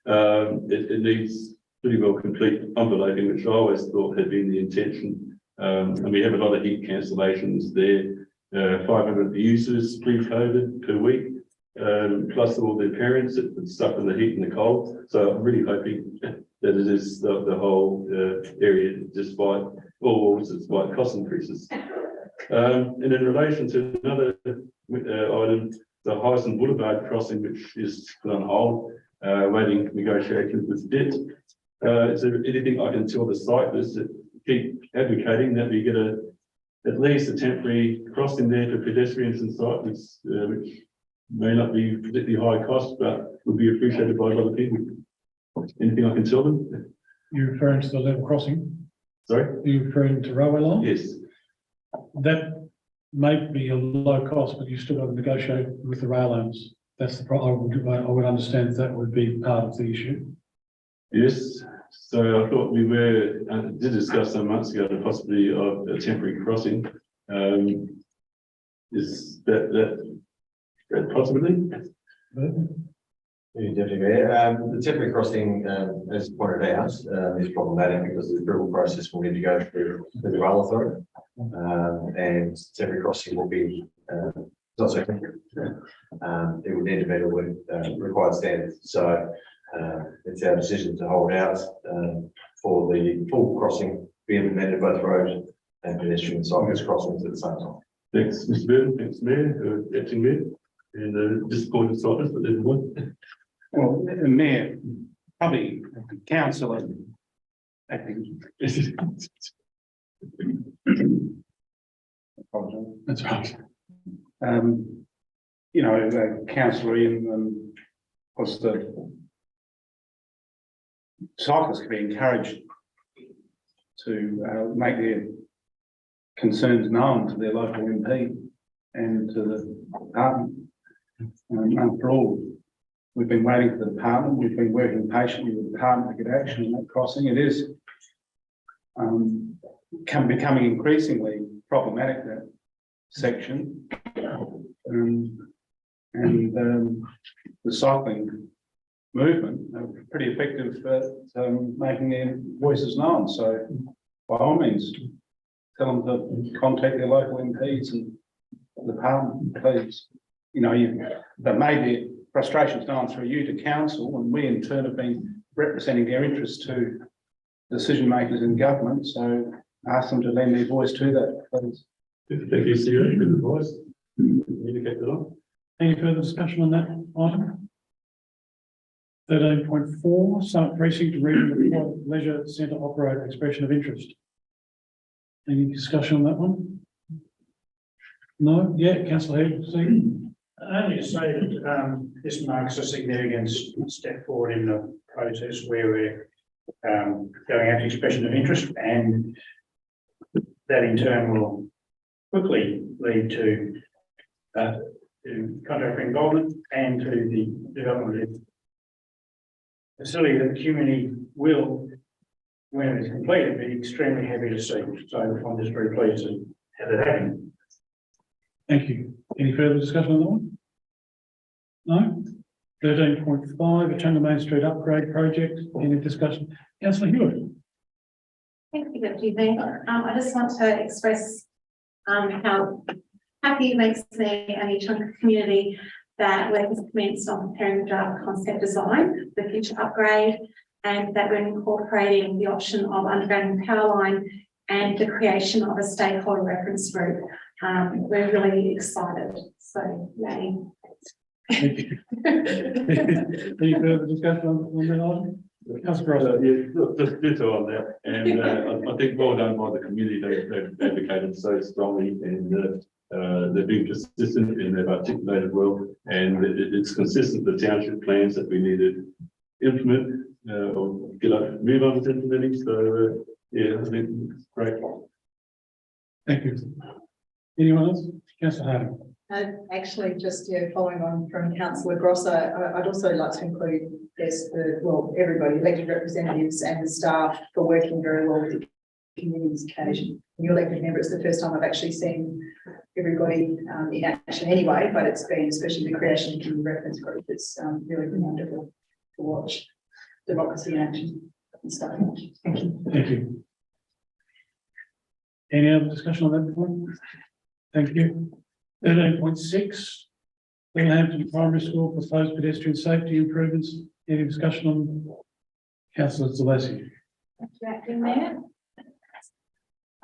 It needs pretty well complete enveloping, which I always thought had been the intention. And we have a lot of heat cancellations there. 500 users pre-COVID per week. Plus all their parents that suffer the heat and the cold. So I'm really hoping that it is the whole area, despite despite cost increases. And in relation to another item, the Hyson Boulevard crossing, which is put on hold, waiting negotiations with DET. Is there anything I can tell the cyclists that keep advocating that we get at least a temporary crossing there for pedestrians and cyclists, which may not be particularly high cost, but would be appreciated by a lot of people. Anything I can tell them? You're referring to the level crossing? Sorry? Are you referring to railway line? Yes. That may be a low cost, but you still got to negotiate with the rail owners. That's the problem. I would understand that would be part of the issue. Yes. So I thought we did discuss some months ago the possibility of a temporary crossing. Is that possibility? Yeah, definitely. The temporary crossing, as pointed out, is problematic because the approval process will need to go through the rail authority, and temporary crossing will be not so temporary. It would need to meet all the required standards. So it's our decision to hold out for the full crossing be implemented, both road and pedestrian and cyclist crossings at the same time. Thanks, Mr. Burton. Thanks, Mayor, acting Mayor, and disappointed cyclists, but there's one. Well, the Mayor, probably Councillor, acting. That's right. You know, Councillor Ian, of course, the cyclists can be encouraged to make their concerns known to their local MP and to the department. After all, we've been waiting for the department. We've been working patiently with the department to get action on that crossing. It is becoming increasingly problematic, that section. The cycling movement are pretty effective at making their voices known. So by all means, tell them to contact their local MPs and the department, please. You know, there may be frustrations known through you to council, and we in turn have been representing their interests to decision makers in government. So ask them to lend their voice to that, please. Thank you, Seager, for the voice. Communicate that on. Any further discussion on that item? 13.4, Summit Precinct Regional Leisure Centre Operator Expression of Interest. Any discussion on that one? No? Yeah, councillor Head, see? Only to say that this marks a significant step forward in the process where we're going out to expression of interest, and that in turn will quickly lead to contractor involvement and to the development of the facility that the community will, when it's completed, be extremely happy to see. So I'm just very pleased to have it happen. Thank you. Any further discussion on that one? No? 13.5, Echunga Main Street Upgrade Project. Any discussion? Councillor Hewitt. Thank you, Deputy Mayor. I just want to express how happy it makes me and the Echunga community that work has commenced on preparing the draft concept design for future upgrade, and that we're incorporating the option of underground power line and the creation of a stakeholder reference group. We're really excited. So, yay. Thank you. Any further discussion on that item? Councillor Gross. Yeah, look, just ditto on that, and I think well done by the community. They've advocated so strongly, and they've been consistent and they've articulated well, and it's consistent with the township plans that we need to implement or move on with implementing. So yeah, I think it's great. Thank you. Anyone else? Councillor Harding. Actually, just following on from Councillor Grosso, I'd also like to include, yes, everybody, elected representatives and the staff for working very well with the community's occasion. New elected member, it's the first time I've actually seen everybody in action anyway, but it's been, especially the creation of the community reference group, it's really been wonderful to watch democracy in action and stuff. Thank you. Thank you. Any other discussion on that point? Thank you. 13.6, Littlehampton Primary School proposed pedestrian safety improvements. Any discussion on Councillor Zalesi? Thank you, Acting Mayor.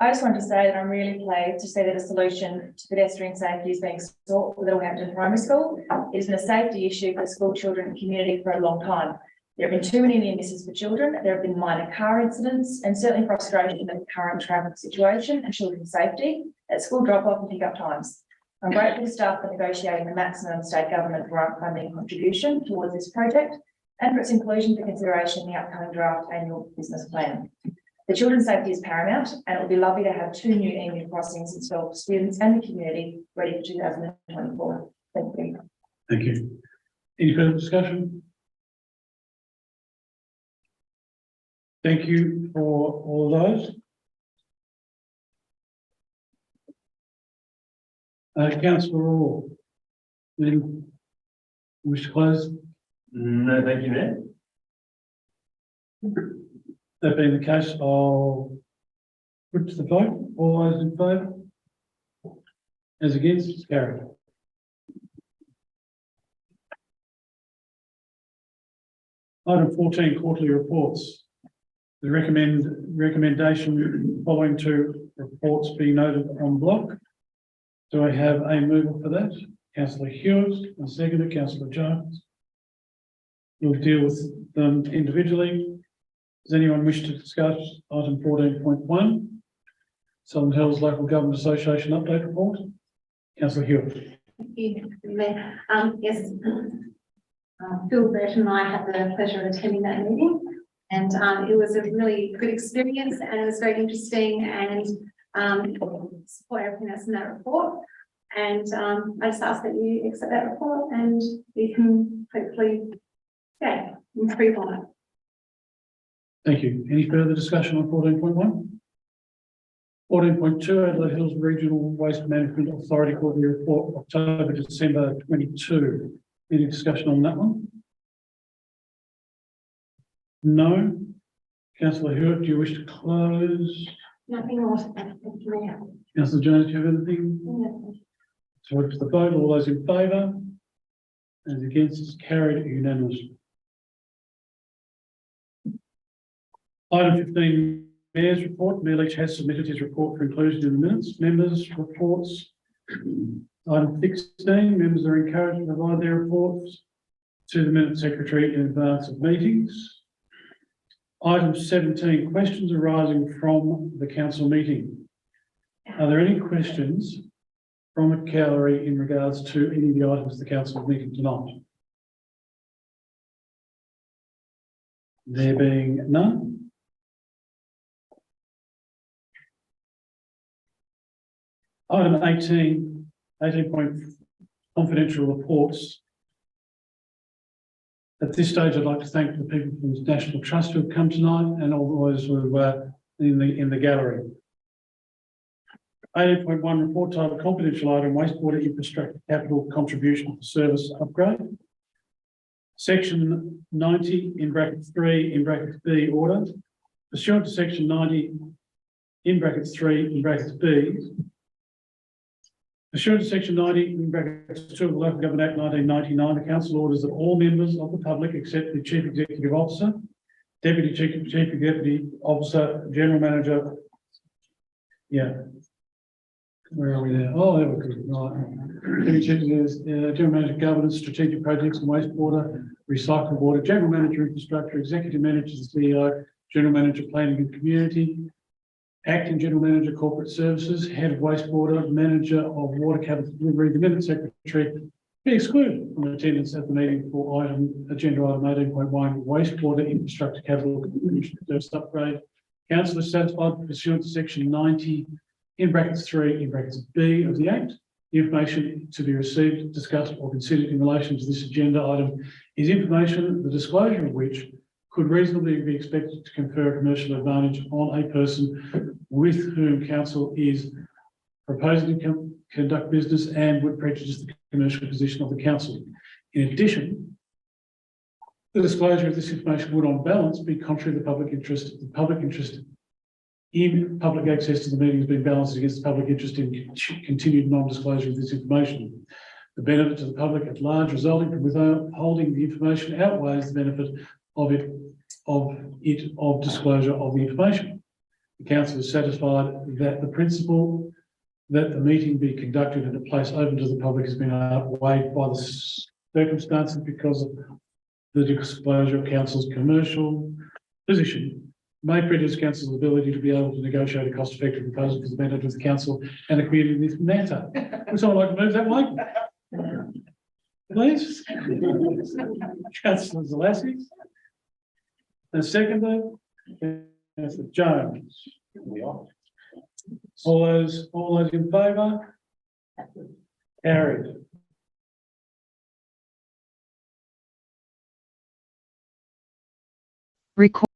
I just want to say that I'm really pleased to see that a solution to pedestrian safety is being sought for Littlehampton Primary School. It has been a safety issue for school children and community for a long time. There have been too many near misses for children. There have been minor car incidents and certainly frustration with the current traffic situation and children's safety at school drop-off and pick-up times. I'm grateful to staff for negotiating the maximum state government grant funding contribution towards this project and for its inclusion for consideration in the upcoming draft annual business plan. The children's safety is paramount, and it would be lovely to have 2 new emu crossings installed for students and the community ready for 2024. Thank you. Thank you. Any further discussion? Thank you for all those. Councillor Orr, then wish to close? No, thank you, Mayor. That being the case, I'll put to the vote. All those in favour? As against, it's carried. Item 14, quarterly reports. The recommendation following 2 reports being noted on block. Do I have a mover for that? Councillor Hewitt, and seconder, Councillor Jones. We'll deal with them individually. Does anyone wish to discuss item 14.1? Southern Hills Local Government Association update report? Councillor Hewitt. Thank you, Mayor. Yes, Phil, Bert and I had the pleasure of attending that meeting, and it was a really good experience, and it was very interesting, and support everything that's in that report. And I just ask that you accept that report, and we can hopefully, improve on it. Thank you. Any further discussion on 14.1? 14.2, Adelaide Hills Regional Waste Management Authority quarterly report, October to December 22. Any discussion on that one? No. Councillor Hewitt, do you wish to close? Nothing more. Thank you, Mayor. Councillor Jones, do you have anything? No. So to the vote, all those in favour? As against, is carried unanimously. Item 15, Mayor's report. Mayor Leach has submitted his report for inclusion in the minutes. Members' reports. Item 16, members are encouraged to provide their reports to the minute secretary in advance of meetings. Item 17, questions arising from the council meeting. Are there any questions from the gallery in regards to any of the items the council is meeting tonight? There being none. Item 18 point confidential reports. At this stage, I'd like to thank the people from the National Trust who have come tonight and all those who are in the gallery. 18.1 report titled confidential item wastewater infrastructure capital contribution for service upgrade. Section 90 in brackets 3 in brackets B order. Pursuant to section 90 in brackets 3 in brackets B. Pursuant to section 90 in brackets 2 of the Local Government Act 1999, the council orders that all members of the public except the Chief Executive Officer, Deputy Chief Executive Officer, General Manager. Yeah. Where are we now? Oh, there we go. Right. General Manager Governance, Strategic Projects and Wastewater, Recyclable Water, General Manager Infrastructure, Executive Manager the CEO, General Manager Planning and Community, Acting General Manager Corporate Services, Head of Wastewater, Manager of Water Capital Delivery, the Minute Secretary, be excluded from attendance at the meeting for agenda item 18.1, wastewater infrastructure capital service upgrade. Council is satisfied pursuant to section 90 in brackets 3 in brackets B of the Act. The information to be received, discussed or considered in relation to this agenda item is information, the disclosure of which could reasonably be expected to confer a commercial advantage on a person with whom council is proposing to conduct business and would prejudice the commercial position of the council. In addition, the disclosure of this information would on balance be contrary to the public interest. The public interest in public access to the meeting has been balanced against the public interest in continued non-disclosure of this information. The benefit to the public at large resulting from withholding the information outweighs the benefit of disclosure of the information. The council is satisfied that the principle that the meeting be conducted in a place open to the public has been outweighed by the circumstances because of the disclosure of council's commercial position may prejudice council's ability to be able to negotiate a cost-effective proposal for the benefit of the council and the community in this matter. Would someone like to move that way? Please. Councillor Zalassi. And seconded, Councillor Jones. All those in favour? Carried. Record.